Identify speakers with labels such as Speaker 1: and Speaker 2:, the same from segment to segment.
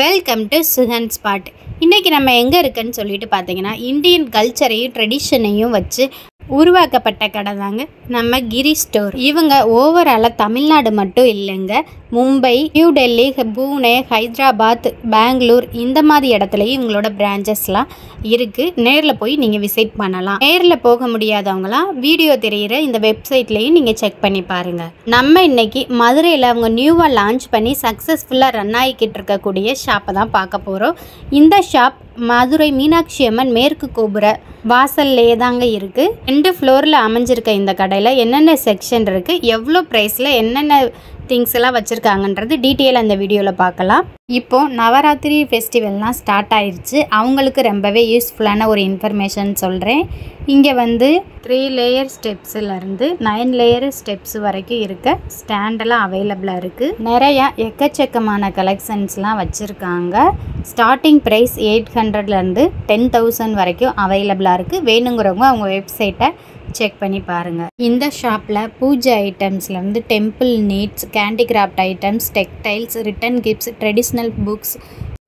Speaker 1: Welcome to Sugan spot. இன்றைக்கி நம்ம எங்கே இருக்குன்னு சொல்லிட்டு பார்த்தீங்கன்னா, இந்தியன் கல்ச்சரையும் ட்ரெடிஷனையும் வச்சு உருவாக்கப்பட்ட கடை தாங்க நம்ம கிரி ஸ்டோர். இவங்க ஓவராலாக தமிழ்நாடு மட்டும் இல்லைங்க, மும்பை, நியூ டெல்லி, பூனே, ஹைதராபாத், பெங்களூர் இந்த மாதிரி இடத்துலையும் இவங்களோட பிரான்ச்சஸ்லாம் இருக்குது. நேரில் போய் நீங்கள் விசிட் பண்ணலாம். நேரில் போக முடியாதவங்களாம் வீடியோ தெரிகிற இந்த வெப்சைட்லேயும் நீங்கள் செக் பண்ணி பாருங்கள். நம்ம இன்னைக்கு மதுரையில் அவங்க நியூவாக லான்ச் பண்ணி சக்ஸஸ்ஃபுல்லாக ரன் ஆகிக்கிட்டு இருக்கக்கூடிய ஷாப்பை தான் பார்க்க போகிறோம். இந்த ஷாப் மதுரை மீனாட்சி அம்மன் மேற்கு கோபுர வாசல்லே தாங்க இருக்குது. 2 ஃப்ளோரில் அமைஞ்சிருக்க இந்த கடையில் என்னென்ன செக்ஷன் இருக்குது, எவ்வளோ ப்ரைஸில் என்னென்ன திங்ஸ் எல்லாம் வச்சுருக்காங்கன்றது டீட்டெயில் அந்த வீடியோவில் பார்க்கலாம். இப்போது நவராத்திரி ஃபெஸ்டிவல்லாம் ஸ்டார்ட் ஆயிடுச்சு. அவங்களுக்கு ரொம்பவே யூஸ்ஃபுல்லான ஒரு இன்ஃபர்மேஷன் சொல்கிறேன். இங்கே 3 லேயர் ஸ்டெப்ஸிலேருந்து 9 லேயர் ஸ்டெப்ஸ் வரைக்கும் இருக்க ஸ்டாண்டெல்லாம் அவைலபிளாக இருக்குது. நிறையா எக்கச்சக்கமான கலெக்ஷன்ஸ்லாம் வச்சுருக்காங்க. ஸ்டார்டிங் ப்ரைஸ் 800லேருந்து 10,000 வரைக்கும் அவைலபிளாக இருக்குது. வேணுங்கிறவங்க அவங்க வெப்சைட்டை செக் பண்ணி பாருங்கள். இந்த ஷாப்பில் பூஜை ஐட்டம்ஸ்லேருந்து temple needs, handicraft items, textiles, return gifts, traditional books,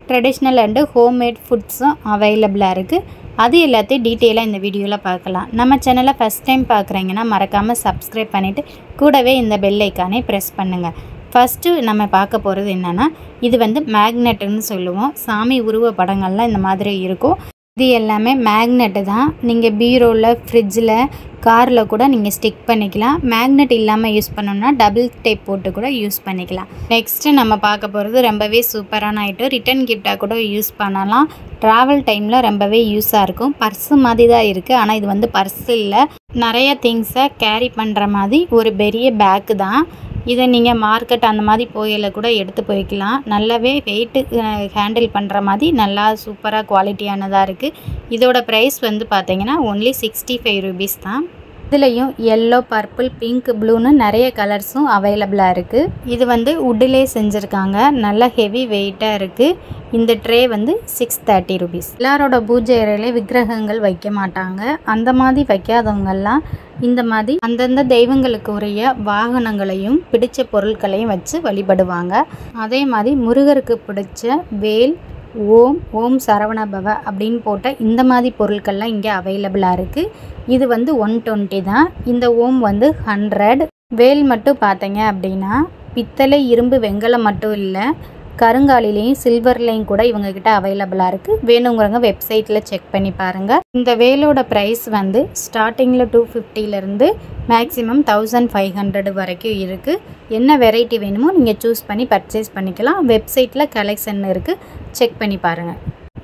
Speaker 1: traditional and homemade ஃபுட்ஸும் அவைலபிளாக இருக்குது. அது எல்லாத்தையும் டீட்டெயிலாக இந்த வீடியோவில் பார்க்கலாம். நம்ம சேனலை ஃபஸ்ட் டைம் பார்க்குறீங்கன்னா மறக்காமல் சப்ஸ்கிரைப் பண்ணிவிட்டு கூடவே இந்த பெல் ஐக்கானே ப்ரெஸ் பண்ணுங்கள். ஃபஸ்ட்டு நம்ம பார்க்க போகிறது என்னென்னா, இது மேக்னெட்டுன்னு சொல்லுவோம். சாமி உருவ படங்கள்லாம் இந்த மாதிரி இருக்கும். இது எல்லாமே மேக்னெட்டு தான். நீங்கள் பீரோவில், ஃப்ரிட்ஜில், காரில் கூட நீங்கள் ஸ்டிக் பண்ணிக்கலாம். மேக்னெட் இல்லாமல் யூஸ் பண்ணோம்னா டபுள் டேப் போட்டு கூட யூஸ் பண்ணிக்கலாம். நெக்ஸ்ட்டு நம்ம பார்க்க போகிறது ரொம்பவே சூப்பரான ஐட்டம். ரிட்டன் கிஃப்டாக கூட யூஸ் பண்ணலாம். ட்ராவல் டைமில் ரொம்பவே யூஸாக இருக்கும். பர்ஸு மாதிரி தான் இருக்குது, ஆனால் இது பர்ஸு இல்லை, நிறைய திங்ஸை கேரி பண்ணுற மாதிரி ஒரு பெரிய பேக்கு தான். இதை நீங்கள் மார்க்கெட் அந்த மாதிரி போயில கூட எடுத்து போய்க்கலாம். நல்லாவே வெயிட்டு ஹேண்டில் பண்ணுற மாதிரி நல்லா சூப்பராக குவாலிட்டியானதாக இருக்குது. இதோட ப்ரைஸ் பார்த்தீங்கன்னா ஒன்லி 65 ரூபீஸ் தான். இதுலேயும் எல்லோ, பர்பிள், பிங்க், ப்ளூன்னு நிறைய கலர்ஸும் அவைலபிளாக இருக்குது. இது உட்டிலே செஞ்சுருக்காங்க. நல்ல ஹெவி வெயிட்டாக இருக்குது. இந்த ட்ரே 630 ரூபீஸ். எல்லாரோட பூஜை அறையிலே விக்கிரகங்கள் வைக்க மாட்டாங்க. அந்த மாதிரி வைக்காதவங்கெல்லாம் இந்த மாதிரி அந்தந்த தெய்வங்களுக்கு உரிய வாகனங்களையும் பிடிச்ச பொருட்களையும் வச்சு வழிபடுவாங்க. அதே மாதிரி முருகருக்கு பிடிச்ச வேல், ஓம் சரவணபவ அப்படின்னு போட்ட இந்த மாதிரி பொருட்கள்லாம் இங்கே அவைலபிளாக இருக்குது. இது 120 தான். இந்த ஓம் 100. வேல் மட்டும் பார்த்தீங்க அப்படின்னா பித்தளை, இரும்பு, வெங்கலம் மட்டும் இல்லை, கருங்காலிலையும் சில்வர்லேயும் கூட இவங்கக்கிட்ட அவைலபிளாக இருக்குது. வேணுங்கிறவங்க வெப்சைட்டில் செக் பண்ணி பாருங்கள். இந்த வேலோட ப்ரைஸ் ஸ்டார்டிங்கில் 250லேருந்து மேக்ஸிமம் 1500 வரைக்கும் இருக்குது. என்ன வெரைட்டி வேணுமோ நீங்கள் சூஸ் பண்ணி பர்ச்சேஸ் பண்ணிக்கலாம். வெப்சைட்டில் கலெக்ஷன் இருக்குது, செக் பண்ணி பாருங்கள்.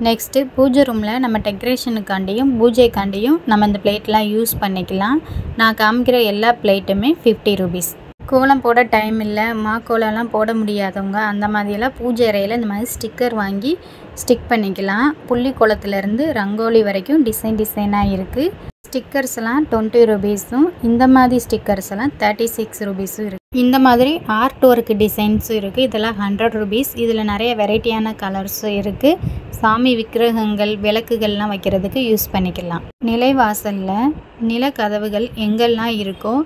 Speaker 1: நெக்ஸ்ட்டு பூஜை ரூமில் நம்ம டெக்கரேஷனுக்காண்டியும் பூஜைக்காண்டியும் நம்ம இந்த பிளேட்லாம் யூஸ் பண்ணிக்கலாம். நான் காமிக்கிற எல்லா பிளேட்டுமே 50 ரூபீஸ். கோலம் போட டைம் இல்லை, கோலம்லாம் போட முடியாதவங்க அந்த மாதிரியெல்லாம் பூஜை அறையில் இந்த மாதிரி ஸ்டிக்கர் வாங்கி ஸ்டிக் பண்ணிக்கலாம். புள்ளி கோலத்துலேருந்து ரங்கோலி வரைக்கும் டிசைனாக இருக்குது. ஸ்டிக்கர்ஸ்லாம் 20 ரூபீஸும், இந்த மாதிரி ஸ்டிக்கர்ஸ் எல்லாம் 36 ரூபீஸும் இருக்குது. இந்த மாதிரி ஆர்ட் ஒர்க் டிசைன்ஸும் இருக்குது. இதெல்லாம் 100 ரூபீஸ். இதில் நிறைய வெரைட்டியான கலர்ஸும் இருக்குது. சாமி விக்கிரகங்கள், விளக்குகள்லாம் வைக்கிறதுக்கு யூஸ் பண்ணிக்கலாம். நிலைவாசலில் நிலக்கதவுகள் எங்கெல்லாம் இருக்கோ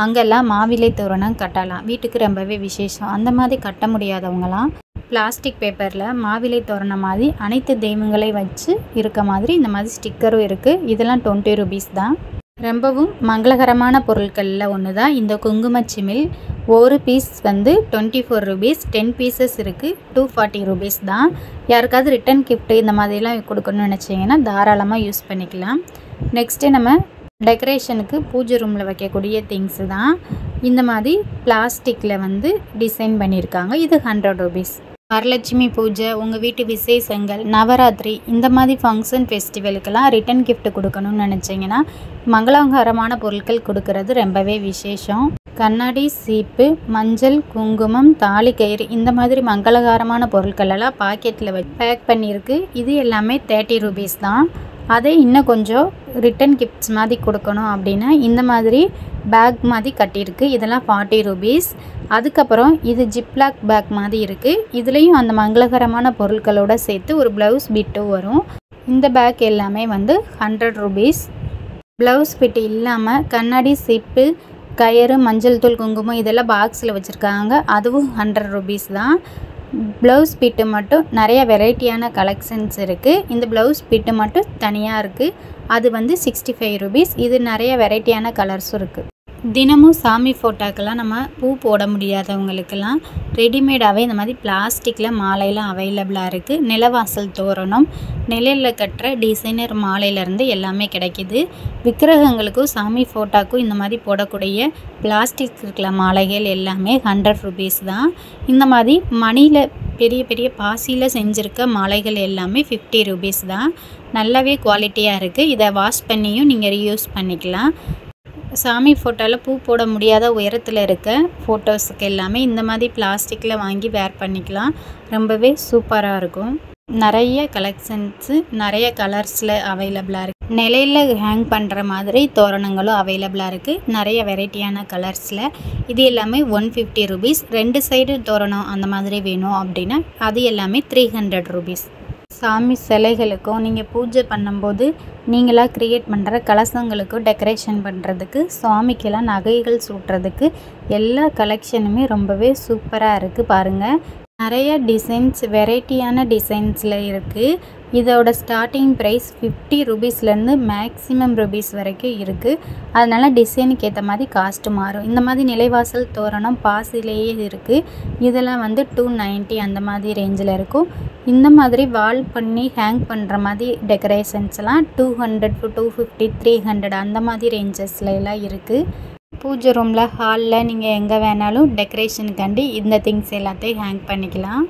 Speaker 1: அங்கெல்லாம் மாவிலை தோரணம் கட்டலாம். வீட்டுக்கு ரொம்பவே விசேஷம். அந்த மாதிரி கட்ட முடியாதவங்களாம் பிளாஸ்டிக் பேப்பரில் மாவிலை தோரணம் மாதிரி அனைத்து தெய்வங்களை வச்சு இருக்க மாதிரி இந்த மாதிரி ஸ்டிக்கரும் இருக்குது. இதெல்லாம் 20 ரூபீஸ் தான். ரொம்பவும் மங்களகரமான பொருட்களில் ஒன்று தான் இந்த குங்குமச்சிமில். ஒரு பீஸ் 24 ரூபீஸ். 10 பீசஸ் இருக்குது, 240 ரூபீஸ் தான். யாருக்காவது ரிட்டன் கிஃப்ட் இந்த மாதிரிலாம் கொடுக்கணும்னு நினச்சிங்கன்னா தாராளமாக யூஸ் பண்ணிக்கலாம். நெக்ஸ்ட்டு நம்ம டெக்கரேஷனுக்கு பூஜை ரூமில் வைக்கக்கூடிய திங்ஸு தான். இந்த மாதிரி பிளாஸ்டிக்கில் டிசைன் பண்ணியிருக்காங்க. இது 100 ரூபீஸ். வரலட்சுமி பூஜை, உங்கள் வீட்டு விசேஷங்கள், நவராத்திரி இந்த மாதிரி ஃபங்க்ஷன் ஃபெஸ்டிவலுக்கெல்லாம் ரிட்டன் கிஃப்ட் கொடுக்கணும்னு நினச்சிங்கன்னா மங்களகரமான பொருட்கள் கொடுக்கறது ரொம்பவே விசேஷம். கண்ணாடி, சீப்பு, மஞ்சள், குங்குமம், தாலி கயிறு இந்த மாதிரி மங்களகரமான பொருட்களெல்லாம் பாக்கெட்டில் பேக் பண்ணியிருக்கு. இது எல்லாமே 30 ரூபீஸ் தான். அதே இன்னும் கொஞ்சம் ரிட்டன் கிஃப்ட்ஸ் மாதிரி கொடுக்கணும் அப்படின்னா இந்த மாதிரி பேக் மாதிரி கட்டியிருக்கு. இதெல்லாம் 40 ரூபீஸ். அதுக்கப்புறம் இது ஜிப்லாக் பேக் மாதிரி இருக்குது. இதுலேயும் அந்த மங்களகரமான பொருட்களோடு சேர்த்து ஒரு ப்ளவுஸ் பிட்டும் வரும். இந்த பேக் எல்லாமே 100 ரூபீஸ். ப்ளவுஸ் பிட் இல்லாமல் கண்ணாடி, சிப்பு, கயிறு, மஞ்சள் தூள், குங்குமம் இதெல்லாம் பாக்ஸில் வச்சுருக்காங்க. அதுவும் 100 ரூபீஸ் தான். ப்ளவுஸ் பிட்டு மட்டும் நிறைய வெரைட்டியான கலெக்ஷன்ஸ் இருக்குது. இந்த ப்ளவுஸ் பிட்டு மட்டும் தனியாக இருக்குது. அது வந்து 65 ருபீஸ். இது நிறைய வெரைட்டியான கலர்ஸும் இருக்குது. தினமும் சாமி ஃபோட்டோக்கெல்லாம் நம்ம பூ போட முடியாதவங்களுக்கெல்லாம் ரெடிமேடாகவே இந்த மாதிரி பிளாஸ்டிக்கில் மாலையெல்லாம் அவைலபிளாக இருக்குது. நிலவாசல் தோரணம், நிலையில் கட்டுற டிசைனர் மாலையிலேருந்து எல்லாமே கிடைக்கிது. விக்கிரகங்களுக்கும் சாமி ஃபோட்டோக்கும் இந்த மாதிரி போடக்கூடிய பிளாஸ்டிக் இருக்கிற மாலைகள் எல்லாமே 100 ருபீஸ் தான். இந்த மாதிரி மணியில் பெரிய பெரிய பாசியில் செஞ்சுருக்க மாலைகள் எல்லாமே 50 ருபீஸ் தான். நல்லாவே குவாலிட்டியாக இருக்குது. இதை வாஷ் பண்ணியும் நீங்கள் ரீயூஸ் பண்ணிக்கலாம். சாமி ஃபோட்டோவில் பூ போட முடியாத உயரத்தில் இருக்க ஃபோட்டோஸுக்கு எல்லாமே இந்த மாதிரி பிளாஸ்டிக்கில் வாங்கி வேர் பண்ணிக்கலாம். ரொம்பவே சூப்பராக இருக்கும். நிறைய கலெக்ஷன்ஸு நிறைய கலர்ஸில் அவைலபிளாக இருக்குது. நிலையில் ஹேங் பண்ணுற மாதிரி தோரணங்களும் அவைலபிளாக இருக்குது. நிறைய வெரைட்டியான கலர்ஸில். இது எல்லாமே 150 ருபீஸ். 2 சைடு தோரணம் அந்த மாதிரி வேணும் அப்படின்னா அது எல்லாமே 300 ருபீஸ். சாமி சிலைகளுக்கும் நீங்கள் பூஜை பண்ணும்போது நீங்களாக க்ரியேட் பண்ணுற கலசங்களுக்கும் டெக்கரேஷன் பண்ணுறதுக்கு, சுவாமிக்கெல்லாம் நகைகள் சூட்டுறதுக்கு எல்லா கலெக்ஷனுமே ரொம்பவே சூப்பராக இருக்குது. பாருங்கள், நிறைய டிசைன்ஸ் வெரைட்டியான டிசைன்ஸில் இருக்குது. இதோட ஸ்டார்டிங் ப்ரைஸ் 50 ருபீஸ்லேருந்து மேக்ஸிமம் ருபீஸ் வரைக்கும் இருக்குது. அதனால் டிசைனுக்கு ஏற்ற மாதிரி காஸ்ட்டு மாறும். இந்த மாதிரி நிலைவாசல் தோரணம் பாசிலேயே இருக்குது. இதெல்லாம் வந்து 290 அந்த மாதிரி ரேஞ்சில் இருக்கும். இந்த மாதிரி வால் பண்ணி ஹேங் பண்ணுற மாதிரி டெக்கரேஷன்ஸ்லாம் 200 to 250 300 அந்த மாதிரி ரேஞ்சஸ்லாம் இருக்குது. பூஜை ரூமில், ஹாலில் நீங்கள் எங்கே வேணாலும் டெக்கரேஷனுக்காண்டி இந்த திங்ஸ் எல்லாத்தையும் ஹேங் பண்ணிக்கலாம்.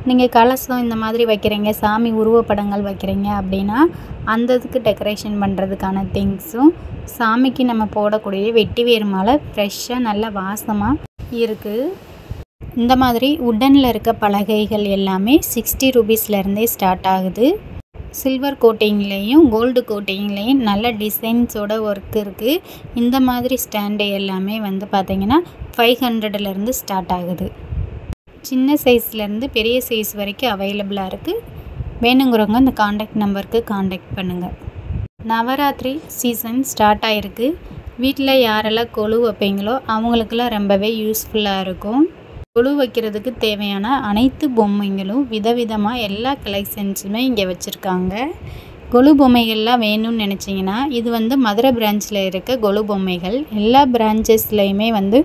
Speaker 1: நீங்கள் கலசம் இந்த மாதிரி வைக்கிறீங்க, சாமி உருவப்படங்கள் வைக்கிறீங்க அப்படின்னா அந்த இதுக்கு டெக்கரேஷன் பண்ணுறதுக்கான திங்ஸும், சாமிக்கு நம்ம போடக்கூடிய வெட்டி வேர் மாலை ஃப்ரெஷ்ஷாக நல்ல வாசமாக இருக்குது. இந்த மாதிரி உட்டனில் இருக்க பலகைகள் எல்லாமே 60 ருபீஸ்லேருந்தே ஸ்டார்ட் ஆகுது. சில்வர் கோட்டிங்லேயும் கோல்டு கோட்டிங்லேயும் நல்ல டிசைன்ஸோட ஒர்க் இருக்குது. இந்த மாதிரி ஸ்டாண்டு எல்லாமே வந்து பார்த்திங்கன்னா 500லேருந்து ஸ்டார்ட் ஆகுது. சின்ன சைஸ்லேருந்து பெரிய சைஸ் வரைக்கும் அவைலபிளாக இருக்குது. வேணுங்கிறவங்க இந்த காண்டாக்ட் நம்பருக்கு காண்டாக்ட் பண்ணுங்கள். நவராத்திரி சீசன் ஸ்டார்ட் ஆகிருக்கு. வீட்டில் யாரெல்லாம் கொலு வைப்பீங்களோ அவங்களுக்கெல்லாம் ரொம்பவே யூஸ்ஃபுல்லாக இருக்கும். கொலு வைக்கிறதுக்கு தேவையான அனைத்து பொம்மைகளும் விதவிதமாக எல்லா கலெக்ஷன்ஸுமே இங்கே வச்சுருக்காங்க. கொலு பொம்மைகள்லாம் வேணும்னு நினச்சிங்கன்னா இது வந்து மதுரை பிரான்ச்சில் இருக்க கொலு பொம்மைகள். எல்லா பிரான்ச்சஸ்லேயுமே வந்து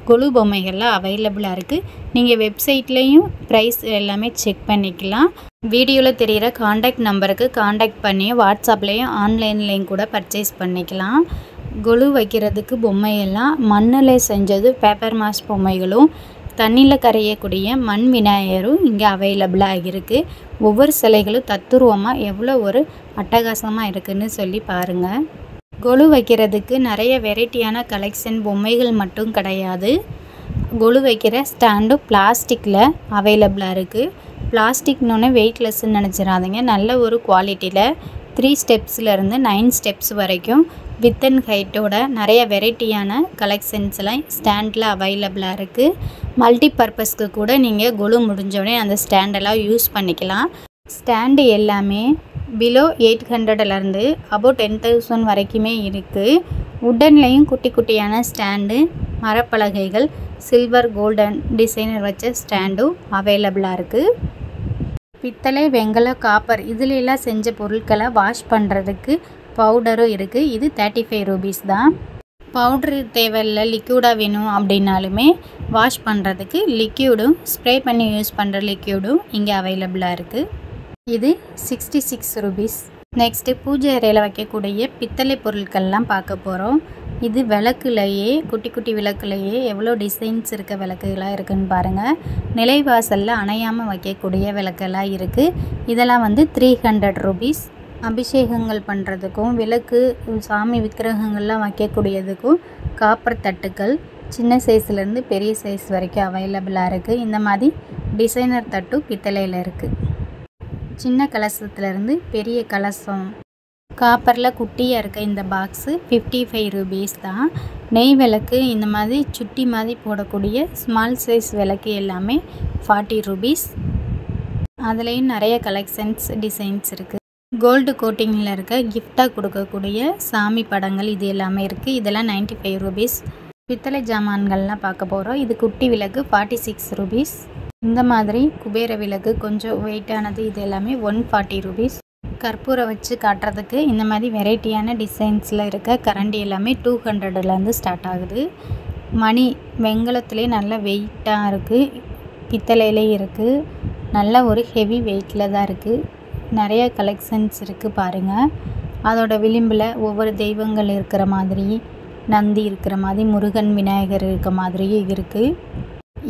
Speaker 1: கொலு பொம்மைகள்லாம் அவைலபிளாக இருக்குது. நீங்கள் வெப்சைட்லேயும் ப்ரைஸ் எல்லாமே செக் பண்ணிக்கலாம். வீடியோவில் தெரிகிற காண்டாக்ட் நம்பருக்கு காண்டாக்ட் பண்ணி வாட்ஸ்அப்லேயும் ஆன்லைன்லேயும் கூட பர்ச்சேஸ் பண்ணிக்கலாம். கொலு வைக்கிறதுக்கு பொம்மையெல்லாம் மண்ணில் செஞ்சது பேப்பர் மாஸ் பொம்மைகளும், தண்ணியில் கரையக்கூடிய மண் விநாயகரும் இங்கே அவைலபிளாக இருக்குது. ஒவ்வொரு சிலைகளும் தத்துருவமாக எவ்வளோ ஒரு அட்டகாசமாக இருக்குதுன்னு சொல்லி பாருங்கள். கொலு வைக்கிறதுக்கு நிறைய வெரைட்டியான கலெக்ஷன் பொம்மைகள் மட்டும் கிடையாது. கொலு வைக்கிற ஸ்டாண்டும் பிளாஸ்டிக்கில் அவைலபிளாக இருக்குது. பிளாஸ்டிக்னோடனே வெயிட்லெஸ்ன்னு நினச்சிடாதீங்க. நல்ல ஒரு குவாலிட்டியில் 3 ஸ்டெப்ஸ்லேருந்து 9 ஸ்டெப்ஸ் வரைக்கும் வித் அண்ட் ஹைட்டோட நிறைய வெரைட்டியான கலெக்ஷன்ஸ்லாம் ஸ்டாண்டில் அவைலபிளாக இருக்குது. மல்டி பர்பஸ்க்கு கூட நீங்கள் கொலு முடிஞ்சோடனே அந்த ஸ்டாண்டெல்லாம் யூஸ் பண்ணிக்கலாம். ஸ்டாண்டு எல்லாமே பிலோ 800லேருந்து அபோவ் 10,000 வரைக்குமே இருக்குது. உட்டன்லேயும் குட்டி குட்டியான ஸ்டாண்டு, மரப்பலகைகள், சில்வர் கோல்டன் டிசைனர் வச்ச ஸ்டாண்டும் அவைலபிளாக இருக்குது. பித்தளை, வெங்கலம், காப்பர் இதிலெல்லாம் செஞ்ச பொருட்களை வாஷ் பண்ணுறதுக்கு பவுடரும் இருக்குது. இது 35 ருபீஸ் தான். பவுட்ரு தேவையில்லை, லிக்யூடாக வேணும் அப்படின்னாலுமே வாஷ் பண்ணுறதுக்கு லிக்யூடும், ஸ்ப்ரே பண்ணி யூஸ் பண்ணுற லிக்யூடும் இங்கே அவைலபிளாக இருக்குது. இது 66 ருபீஸ். நெக்ஸ்ட்டு பூஜை அறையில் வைக்கக்கூடிய பித்தளை பொருட்கள்லாம் பார்க்க போகிறோம். இது விளக்குலையே, குட்டி குட்டி விளக்குலையே எவ்வளோ டிசைன்ஸ் இருக்க விளக்குகளாக இருக்குதுன்னு பாருங்கள். நிலைவாசலில் அணையாமல் வைக்கக்கூடிய விளக்கெல்லாம் இருக்குது. இதெல்லாம் வந்து 300 ருபீஸ். அபிஷேகங்கள் பண்ணுறதுக்கும், விளக்கு, சாமி விக்கிரகங்கள்லாம் வைக்கக்கூடியதுக்கும் காப்பர் தட்டுக்கள் சின்ன சைஸ்லேருந்து பெரிய சைஸ் வரைக்கும் அவைலபிளாக இருக்குது. இந்த மாதிரி டிசைனர் தட்டும் பித்தளையில் இருக்குது. சின்ன கலசத்துலேருந்து பெரிய கலசம் காப்பரில் குட்டியாக இருக்க இந்த பாக்ஸு 55 ருபீஸ் தான். நெய் விளக்கு, இந்த மாதிரி சுட்டி மாதிரி போடக்கூடிய ஸ்மால் சைஸ் விளக்கு எல்லாமே 40 ருபீஸ். அதுலேயும் நிறைய கலெக்ஷன்ஸ், டிசைன்ஸ் இருக்குது. கோல்டு கோட்டிங்கில் இருக்க கிஃப்டாக கொடுக்கக்கூடிய சாமி படங்கள் இது எல்லாமே இருக்குது. இதெல்லாம் 95 ருபீஸ். பித்தளை ஜாமான்கள்லாம் பார்க்க போகிறோம். இது குட்டி விளக்கு 46 ருபீஸ். இந்த மாதிரி குபேர விளக்கு கொஞ்சம் வெயிட்டானது இது எல்லாமே 140 ரூபீஸ். கற்பூரம் வச்சு காட்டுறதுக்கு இந்த மாதிரி வெரைட்டியான டிசைன்ஸில் இருக்க கரண்டி எல்லாமே 200லேருந்து ஸ்டார்ட் ஆகுது. மணி வெண்கலத்துலேயே நல்ல வெயிட்டாக இருக்குது, பித்தளையிலே இருக்குது, நல்ல ஒரு ஹெவி வெயிட்டில் தான் இருக்குது. நிறைய கலெக்ஷன்ஸ் இருக்குது பாருங்கள். அதோட விளிம்பில் ஒவ்வொரு தெய்வங்கள் இருக்கிற மாதிரி, நந்தி இருக்கிற மாதிரி, முருகன் விநாயகர் இருக்க மாதிரியும் இருக்குது.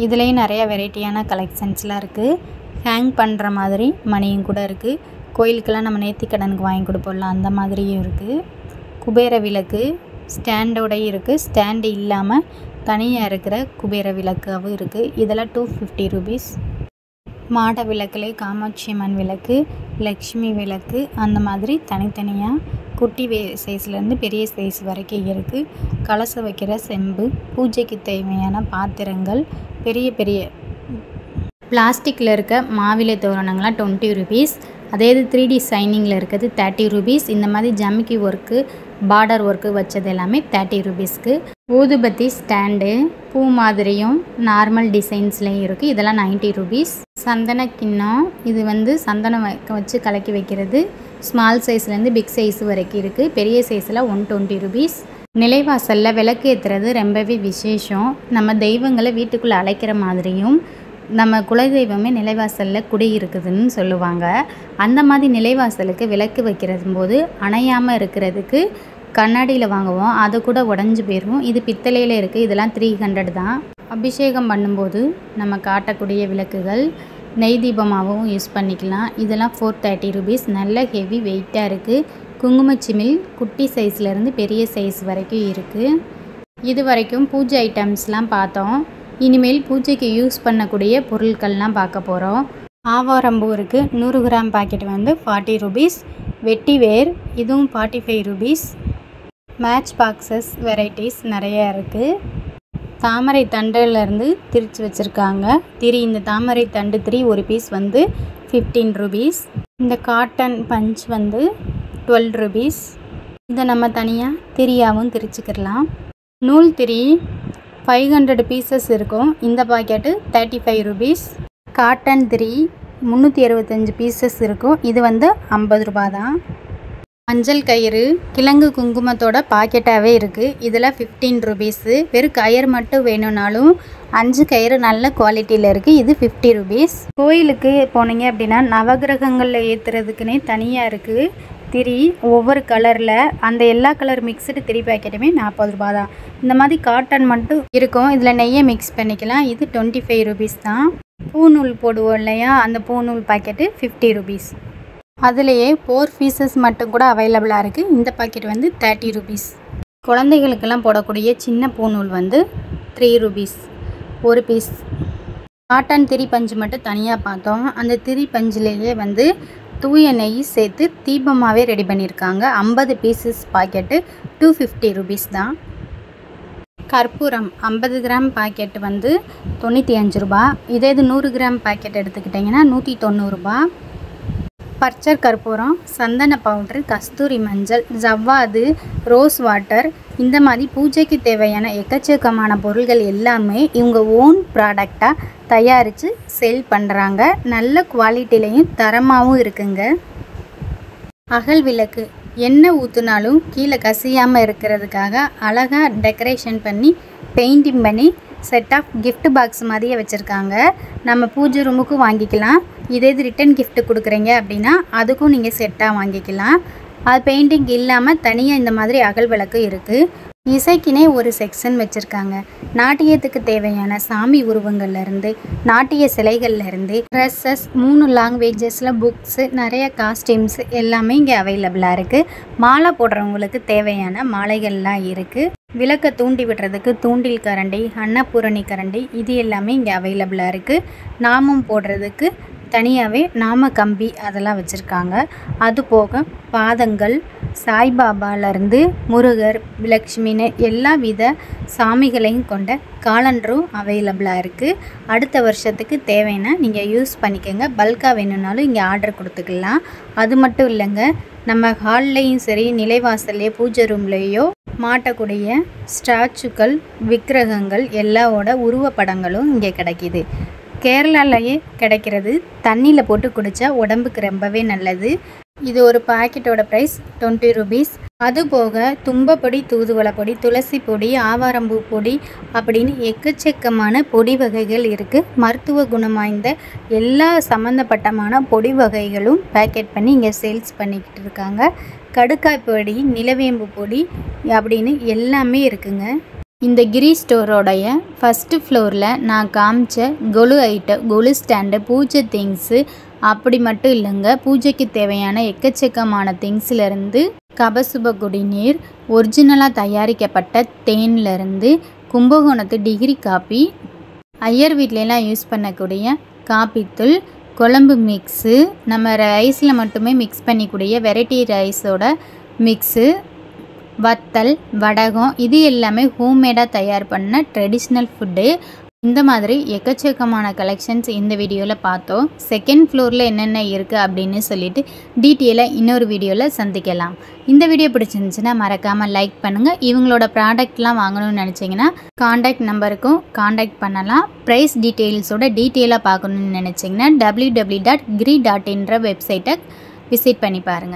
Speaker 1: இதுலேயும் நிறைய வெரைட்டியான கலெக்ஷன்ஸ்லாம் இருக்குது. ஹேங் பண்ணுற மாதிரி மணியும் கூட இருக்குது. கோயிலுக்கெல்லாம் நம்ம நேர்த்திக்கடனுக்கு வாங்கி கொடுப்போம்ல அந்த மாதிரியும் இருக்குது. குபேர விளக்கு ஸ்டாண்டோடையும் இருக்குது, ஸ்டாண்டு இல்லாமல் தனியாக இருக்கிற குபேர விளக்காகவும் இருக்குது. இதெல்லாம் 250 ரூபீஸ். மாட விளக்குலே காமாட்சி அம்மன் விளக்கு, லக்ஷ்மி விளக்கு அந்த மாதிரி தனித்தனியாக குட்டி சைஸ்லேருந்து பெரிய சைஸ் வரைக்கும் இருக்குது. கலசம் வைக்கிற செம்பு, பூஜைக்கு தேவையான பாத்திரங்கள், பெரிய பெரிய பிளாஸ்டிக்கில் இருக்க மாவிலை தோரணங்கள்லாம் 20 ரூபீஸ். அதே இது 3D சைனிங்கில் இருக்கிறது 30 ரூபீஸ். இந்த மாதிரி ஜமிக்கி ஒர்க்கு, பார்டர் ஒர்க்கு வச்சது எல்லாமே 30 ரூபீஸ்க்கு. ஊதுபத்தி ஸ்டாண்டு பூ மாதிரியும் நார்மல் டிசைன்ஸ்லேயும் இருக்குது. இதெல்லாம் 90 ரூபீஸ். சந்தன கிண்ணம், இது வந்து சந்தனம் வச்சு கலக்கி வைக்கிறது. ஸ்மால் சைஸ்லேருந்து பிக் சைஸ் வரைக்கும் இருக்குது. பெரிய சைஸில் 120 ரூபீஸ். நிலைவாசலில் விளக்கு ஏற்றுறது ரொம்பவே விசேஷம். நம்ம தெய்வங்களை வீட்டுக்குள்ளே அழைக்கிற மாதிரியும், நம்ம குலதெய்வமே நிலைவாசலில் குடி இருக்குதுன்னு சொல்லுவாங்க. அந்த மாதிரி நிலைவாசலுக்கு விளக்கு வைக்கிறது போது அணையாமல் இருக்கிறதுக்கு கண்ணாடியில் வாங்குவோம், அது கூட உடஞ்சி போயிடும். இது பித்தளையில் இருக்குது, இதெல்லாம் 300 தான். அபிஷேகம் பண்ணும்போது நம்ம காட்டக்கூடிய விளக்குகள் நெய் தீபமாகவும் யூஸ் பண்ணிக்கலாம். இதெல்லாம் 430 ரூபீஸ். நல்ல ஹெவி வெயிட்டாக இருக்குது. குங்குமச்சிமில் குட்டி சைஸ்லேருந்து பெரிய சைஸ் வரைக்கும் இருக்குது. இது வரைக்கும் பூஜை ஐட்டம்ஸ்லாம் பார்த்தோம். இனிமேல் பூஜைக்கு யூஸ் பண்ணக்கூடிய பொருட்கள்லாம் பார்க்க போகிறோம். ஆவாரம்பூ இருக்குது, 100 கிராம் பாக்கெட் வந்து 40 ரூபீஸ். வெட்டிவேர் இதுவும் 45 ரூபீஸ். மேட்ச் பாக்ஸஸ் வெரைட்டிஸ் நிறையா இருக்குது. தாமரை தண்டுலேருந்து திரிச்சு வச்சுருக்காங்க திரி. இந்த தாமரை தண்டு திரி ஒரு பீஸ் வந்து 15 ரூபீஸ். இந்த காட்டன் பஞ்ச் வந்து 12 ரூபீஸ். இதை நம்ம தனியாக திரியாகவும் திரிச்சுக்கிடலாம். நூல் திரி 500 பீசஸ் இருக்கும். இந்த பாக்கெட்டு 35 ரூபீஸ். காட்டன் திரி 365 பீசஸ் இருக்கும். இது வந்து 50 ரூபா தான். மஞ்சள் கயிறு கிழங்கு குங்குமத்தோட பாக்கெட்டாகவே இருக்குது. இதில் 15 ரூபீஸு. வெறும் கயிறு மட்டும் வேணும்னாலும் 5 கயிறு நல்ல குவாலிட்டியில் இருக்குது. இது 50 ரூபீஸ். கோயிலுக்கு போனீங்க அப்படின்னா நவகிரகங்களில் ஏற்றுறதுக்குன்னே தனியாக இருக்குது திரி. ஒவ்வொரு கலரில் அந்த எல்லா கலர் மிக்சடு திரி பேக்கெட்டுமே 40 ரூபா தான். இந்த மாதிரி காட்டன் மட்டும் இருக்கும். இதில் நெய்யை மிக்ஸ் பண்ணிக்கலாம். இது 25 ரூபீஸ் தான். பூநூல் போடுவோம் இல்லையா, அந்த பூநூல் பாக்கெட்டு 50 ரூபீஸ். அதுலேயே 4 பீசஸ் மட்டும் கூட அவைலபிளாக இருக்குது. இந்த பாக்கெட் வந்து 30 ரூபீஸ். குழந்தைகளுக்கெல்லாம் போடக்கூடிய சின்ன பூநூல் வந்து 3 ரூபீஸ் ஒரு பீஸ். காட்டன் திரி பஞ்சு மட்டும் தனியாக பார்த்தோம். அந்த திரி பஞ்சிலேயே வந்து தூய நெய் சேர்த்து தீபமாகவே ரெடி பண்ணியிருக்காங்க. 50 பீசஸ் பாக்கெட்டு 250 ரூபீஸ் தான். கற்பூரம் 50 கிராம் பாக்கெட்டு வந்து 95 ரூபா. இதே இது 100 கிராம் பாக்கெட் எடுத்துக்கிட்டிங்கன்னா 190 ரூபா. பர்ச்சர் கற்பூரம், சந்தன பவுட்ரு, கஸ்தூரி மஞ்சள், ஜவ்வாது, ரோஸ் வாட்டர், இந்த மாதிரி பூஜைக்கு தேவையான எக்கச்சக்கமான பொருள்கள் எல்லாமே இவங்க ஓன் ப்ராடக்டாக தயாரித்து சேல் பண்ணுறாங்க. நல்ல குவாலிட்டிலையும் தரமாகவும் இருக்குங்க. அகல் விளக்கு எண்ணெய் ஊற்றுனாலும் கீழே கசியாமல் இருக்கிறதுக்காக அழகாக டெக்கரேஷன் பண்ணி பெயிண்டிங் பண்ணி செட் ஆஃப் கிஃப்ட் பாக்ஸ் மாதிரியே வச்சுருக்காங்க. நம்ம பூஜை ரூமுக்கும் வாங்கிக்கலாம். இதே இது ரிட்டன் கிஃப்ட் கொடுக்குறீங்க அப்படின்னா அதுக்கும் நீங்கள் செட்டாக வாங்கிக்கலாம். அது பெயிண்டிங் இல்லாமல் தனியாக இந்த மாதிரி அகல் விளக்கு இருக்குது. இசைக்குனே ஒரு செக்ஷன் வச்சுருக்காங்க. நாட்டியத்துக்கு தேவையான சாமி உருவங்கள்லேருந்து நாட்டிய சிலைகள்லேருந்து ட்ரெஸ்ஸஸ், 3 லாங்குவேஜஸில் புக்ஸு, நிறைய காஸ்டியூம்ஸ் எல்லாமே இங்கே அவைலபிளாக இருக்குது. மாலை போடுறவங்களுக்கு தேவையான மாலைகள்லாம் இருக்குது. விளக்கை தூண்டி விடுறதுக்கு தூண்டில் கரண்டி, அன்னபூரணி கரண்டி, இது எல்லாமே இங்கே அவைலபிளாக இருக்குது. நாமம் போடுறதுக்கு தனியாகவே நாம கம்பி அதெல்லாம் வச்சுருக்காங்க. அது போக பாதங்கள், சாய்பாபாலேருந்து முருகர், லக்ஷ்மின்னு எல்லா வித சாமிகளையும் கொண்ட காலண்டரும் அவைலபிளாக இருக்குது. அடுத்த வருஷத்துக்கு தேவைன்னா நீங்கள் யூஸ் பண்ணிக்கோங்க. பல்காக வேணும்னாலும் இங்கே ஆர்டர் கொடுத்துக்கலாம். அது மட்டும் இல்லைங்க, நம்ம ஹால்லையும் சரி நிலைவாசல்லையோ பூஜை ரூம்லேயோ மாட்டக்கூடிய ஸ்டாச்சுக்கள், விக்கிரகங்கள் எல்லாவோட உருவப்படங்களும் இங்கே கிடைக்கிது. கேரளாலேயே கிடைக்கிறது. தண்ணியில் போட்டு குடித்தா உடம்புக்கு ரொம்பவே நல்லது. இது ஒரு பாக்கெட்டோட ப்ரைஸ் 20 ரூபீஸ். அதுபோக தும்பப்பொடி, தூதுவளை பொடி, துளசி பொடி, ஆவாரம்பூ பொடி அப்படின்னு எக்கச்சக்கமான பொடி வகைகள் இருக்குது. மருத்துவ குணம் வாய்ந்த எல்லா சம்மந்தப்பட்டமான பொடி வகைகளும் பேக்கெட் பண்ணி இங்கே சேல்ஸ் பண்ணிக்கிட்டு இருக்காங்க. கடுக்காய் பொடி, நிலவேம்பு பொடி அப்படின்னு எல்லாமே இருக்குங்க. இந்த கிரி ஸ்டோரோடைய ஃபஸ்ட்டு ஃப்ளோரில் நான் காமிச்ச கொலு ஸ்டாண்டு, பூஜை திங்ஸு அப்படி மட்டும் இல்லைங்க, பூஜைக்கு தேவையான எக்கச்சக்கமான திங்ஸ்லேருந்து கபசுப குடிநீர், ஒரிஜினலாக தயாரிக்கப்பட்ட தேன்லேருந்து கும்பகோணத்து டிகிரி காப்பி, ஐயர் வீட்லலாம் யூஸ் பண்ணக்கூடிய காப்பித்தூள், குழம்பு மிக்ஸு, நம்ம ரைஸில் மட்டுமே மிக்ஸ் பண்ணிக்கூடிய வெரைட்டி ரைஸோட மிக்ஸு, வத்தல், வடகம், இது எல்லாமே ஹோம்மேடாக தயார் பண்ண ட்ரெடிஷ்னல் ஃபுட்டு. இந்த மாதிரி எக்கச்சக்கமான கலெக்ஷன்ஸ் இந்த வீடியோவில் பார்த்தோம். செகண்ட் ஃப்ளோரில் என்னென்ன இருக்குது அப்படின்னு சொல்லிட்டு டீட்டெயிலாக இன்னொரு வீடியோவில் சந்திக்கலாம். இந்த வீடியோ பிடிச்சிருந்துச்சுன்னா மறக்காமல் லைக் பண்ணுங்கள். இவங்களோட ப்ராடக்ட்லாம் வாங்கணும்னு நினச்சிங்கன்னா காண்டாக்ட் நம்பருக்கும் காண்டாக்ட் பண்ணலாம். ப்ரைஸ் டீட்டெயில்ஸோட டீட்டெயிலாக பார்க்கணுன்னு நினச்சிங்கன்னா www.gri.in வெப்சைட்டை விசிட் பண்ணி பாருங்கள்.